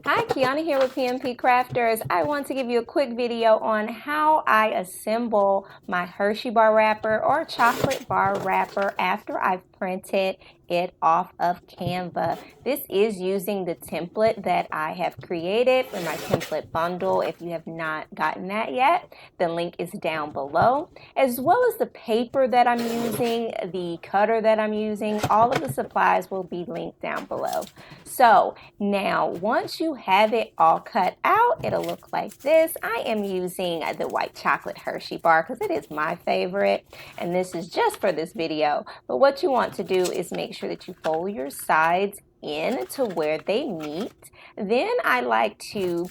Hi, Kiana here with PMP Crafters. I want to give you a quick video on how I assemble my Hershey bar wrapper or chocolate bar wrapper after I've printed it off of Canva. This is using the template that I have created for my template bundle. If you have not gotten that yet, the link is down below, as well as the paper that I'm using, the cutter that I'm using. All of the supplies will be linked down below. So now, once you have it all cut out, it'll look like this. I am using the white chocolate Hershey bar because it is my favorite, and this is just for this video. But what you want to do is make sure that you fold your sides in to where they meet. Then I like to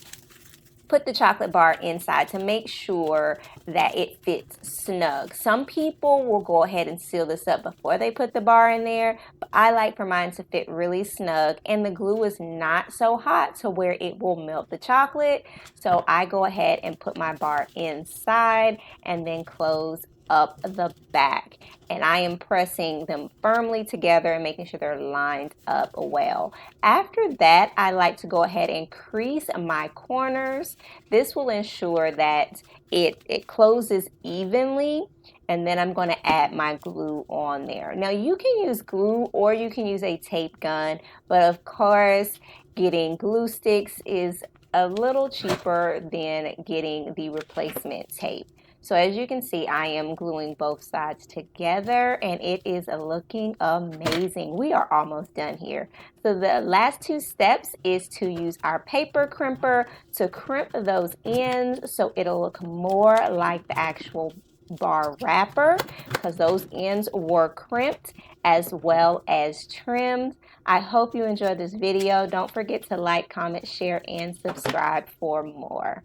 put the chocolate bar inside to make sure that it fits snug. Some people will go ahead and seal this up before they put the bar in there, but I like for mine to fit really snug, and the glue is not so hot to where it will melt the chocolate. So I go ahead and put my bar inside and then close up the back, and I am pressing them firmly together and making sure they're lined up well. After that, I like to go ahead and crease my corners. This will ensure that it closes evenly, and then I'm going to add my glue on there. Now you can use glue or you can use a tape gun, but of course getting glue sticks is a little cheaper than getting the replacement tape. So as you can see, I am gluing both sides together and it is looking amazing. We are almost done here. So the last two steps is to use our paper crimper to crimp those ends so it'll look more like the actual bar wrapper, because those ends were crimped as well as trimmed. I hope you enjoyed this video. Don't forget to like, comment, share, and subscribe for more.